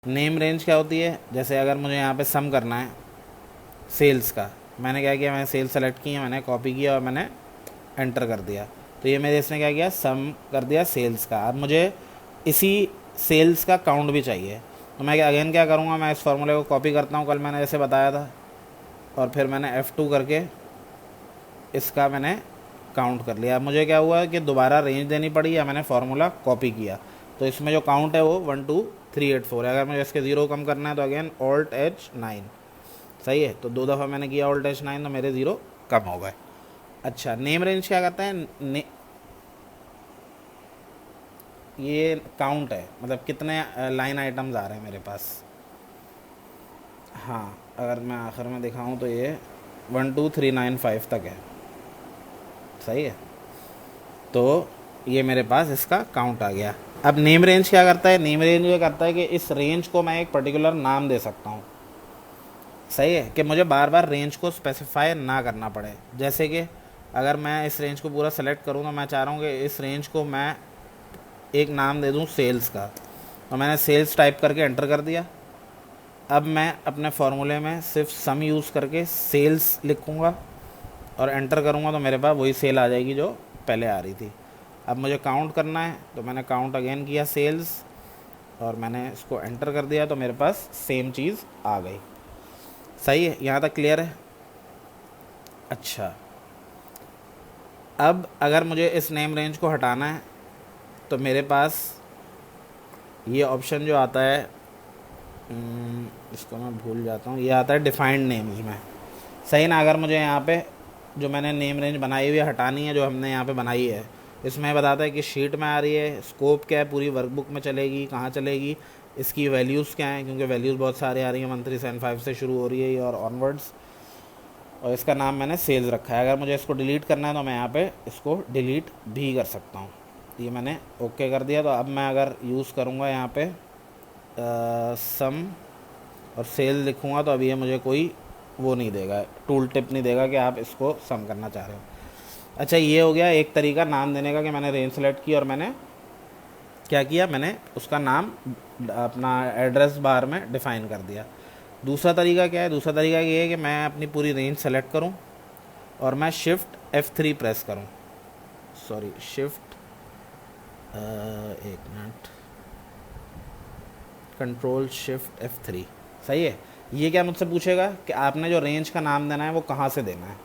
Name range क्या होती है, जैसे अगर मुझे यहाँ पे सम करना है सेल्स का, मैंने क्या किया, मैंने सेल्स सेलेक्ट की है, मैंने कॉपी किया और मैंने एंटर कर दिया, तो ये मेरे इसने क्या किया, सम कर दिया सेल्स का। अब मुझे इसी सेल्स का काउंट भी चाहिए, तो मैं अगेन क्या करूँगा, मैं इस फॉर्मूले को कॉपी करता हूँ, कल मैंने जैसे बताया था, और फिर मैंने F2 करके इसका मैंने काउंट कर लिया। अब मुझे क्या हुआ कि दोबारा रेंज देनी पड़ी या मैंने फार्मूला कॉपी किया, तो इसमें जो काउंट है वो 1 2 3 8 4 है। अगर मुझे इसके 0 कम करना है तो अगेन Alt+H9, सही है। तो 2 दफ़ा मैंने किया Alt+H9 तो मेरे 0 कम हो गए। अच्छा, नेम रेंज क्या करता है, ये काउंट है, मतलब कितने लाइन आइटम्स आ रहे हैं मेरे पास। हाँ, अगर मैं आखिर में दिखाऊं तो ये 1 2 3 9 5 तक है, सही है। तो ये मेरे पास इसका काउंट आ गया। अब नेम रेंज क्या करता है, नेम रेंज ये करता है कि इस रेंज को मैं एक पर्टिकुलर नाम दे सकता हूँ, सही है, कि मुझे बार बार रेंज को स्पेसिफाई ना करना पड़े। जैसे कि अगर मैं इस रेंज को पूरा सेलेक्ट करूँ तो मैं चाह रहा हूँ कि इस रेंज को मैं एक नाम दे दूँ सेल्स का, तो मैंने सेल्स टाइप करके एंटर कर दिया। अब मैं अपने फार्मूले में सिर्फ सम यूज़ करके सेल्स लिखूँगा और एंटर करूँगा, तो मेरे पास वही सेल आ जाएगी जो पहले आ रही थी। अब मुझे काउंट करना है, तो मैंने काउंट अगेन किया सेल्स और मैंने इसको एंटर कर दिया, तो मेरे पास सेम चीज़ आ गई। सही है, यहाँ तक क्लियर है। अच्छा, अब अगर मुझे इस नेम रेंज को हटाना है तो मेरे पास ये ऑप्शन जो आता है, इसको मैं भूल जाता हूँ, ये आता है डिफाइंड नेम्स में, सही ना। अगर मुझे यहाँ पे जो मैंने नेम रेंज बनाई हुई है हटानी है, जो हमने यहाँ पे बनाई है, इसमें बताता है कि शीट में आ रही है, स्कोप क्या है, पूरी वर्कबुक में चलेगी, कहाँ चलेगी, इसकी वैल्यूज़ क्या हैं, क्योंकि वैल्यूज़ बहुत सारे आ रही हैं, 1375 से शुरू हो रही है और ऑनवर्ड्स, और इसका नाम मैंने सेल्स रखा है। अगर मुझे इसको डिलीट करना है तो मैं यहाँ पे इसको डिलीट भी कर सकता हूँ। ये मैंने ओके कर दिया। तो अब मैं अगर यूज़ करूँगा यहाँ पे सम और सेल लिखूँगा तो अभी ये मुझे कोई वो नहीं देगा, टूल टिप नहीं देगा कि आप इसको सम करना चाह रहे हो। अच्छा, ये हो गया एक तरीका नाम देने का कि मैंने रेंज सेलेक्ट की और मैंने क्या किया, मैंने उसका नाम अपना एड्रेस बार में डिफ़ाइन कर दिया। दूसरा तरीका क्या है, दूसरा तरीका ये है कि मैं अपनी पूरी रेंज सेलेक्ट करूं और मैं शिफ्ट F3 प्रेस करूं, सॉरी शिफ्ट एक मिनट, कंट्रोल शिफ्ट F3, सही है। ये क्या मुझसे पूछेगा कि आपने जो रेंज का नाम देना है वो कहाँ से देना है।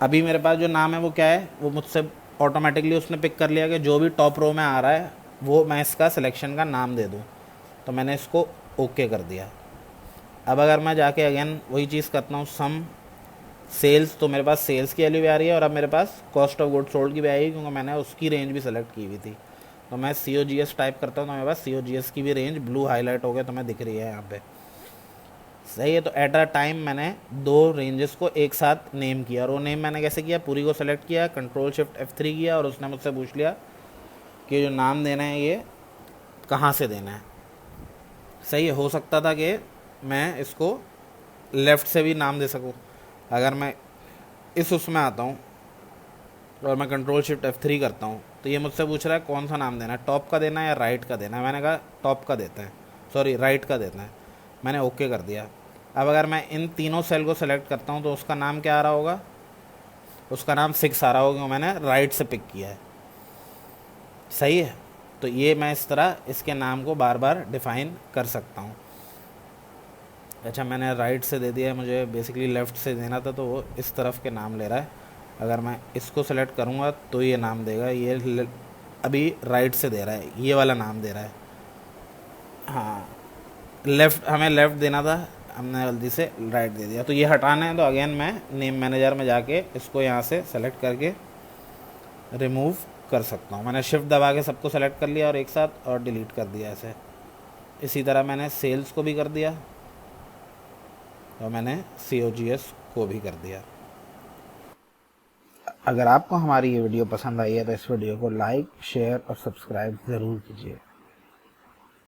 अभी मेरे पास जो नाम है वो क्या है, वो मुझसे ऑटोमेटिकली उसने पिक कर लिया कि जो भी टॉप रो में आ रहा है वो मैं इसका सिलेक्शन का नाम दे दूँ, तो मैंने इसको ओके कर दिया। अब अगर मैं जाके अगेन वही चीज़ करता हूँ सम सेल्स, तो मेरे पास सेल्स की वैल्यू भी आ रही है और अब मेरे पास कॉस्ट ऑफ गुड्स सोल्ड की भी आएगी, क्योंकि मैंने उसकी रेंज भी सेलेक्ट की हुई थी। तो मैं COGS टाइप करता हूँ तो मेरे पास COGS की भी रेंज ब्लू हाईलाइट हो गया, तो मैं दिख रही है यहाँ पे, सही है। तो एट अ टाइम मैंने 2 रेंजेस को एक साथ नेम किया, और वो नेम मैंने कैसे किया, पूरी को सेलेक्ट किया, कंट्रोल शिफ्ट F3 किया और उसने मुझसे पूछ लिया कि जो नाम देना है ये कहाँ से देना है। सही है, हो सकता था कि मैं इसको लेफ़्ट से भी नाम दे सकूँ। अगर मैं इस उसमें आता हूँ और मैं कंट्रोल शिफ्ट F3 करता हूँ तो ये मुझसे पूछ रहा है कौन सा नाम देना है, टॉप का देना है या राइट का देना है। मैंने कहा टॉप का देते हैं, सॉरी राइट का देना है, मैंने ओके कर दिया। अब अगर मैं इन तीनों सेल को सेलेक्ट करता हूँ तो उसका नाम क्या आ रहा होगा, उसका नाम 6 आ रहा होगा, क्योंकि मैंने राइट से पिक किया है, सही है। तो ये मैं इस तरह इसके नाम को बार बार डिफ़ाइन कर सकता हूँ। अच्छा, मैंने राइट से दे दिया है, मुझे बेसिकली लेफ़्ट से देना था, तो वो इस तरफ के नाम ले रहा है। अगर मैं इसको सेलेक्ट करूँगा तो ये नाम देगा, ये अभी राइट से दे रहा है, ये वाला नाम दे रहा है। हाँ, लेफ़्ट हमें लेफ़्ट देना था, हमने जल्दी से राइट दे दिया। तो ये हटाना है तो अगेन मैं नेम मैनेजर में जाके इसको यहाँ से सेलेक्ट करके रिमूव कर सकता हूँ। मैंने शिफ्ट दबा के सबको सेलेक्ट कर लिया और एक साथ और डिलीट कर दिया ऐसे। इसी तरह मैंने सेल्स को भी कर दिया और मैंने COGS को भी कर दिया। अगर आपको हमारी ये वीडियो पसंद आई है तो इस वीडियो को लाइक, शेयर और सब्सक्राइब ज़रूर कीजिए।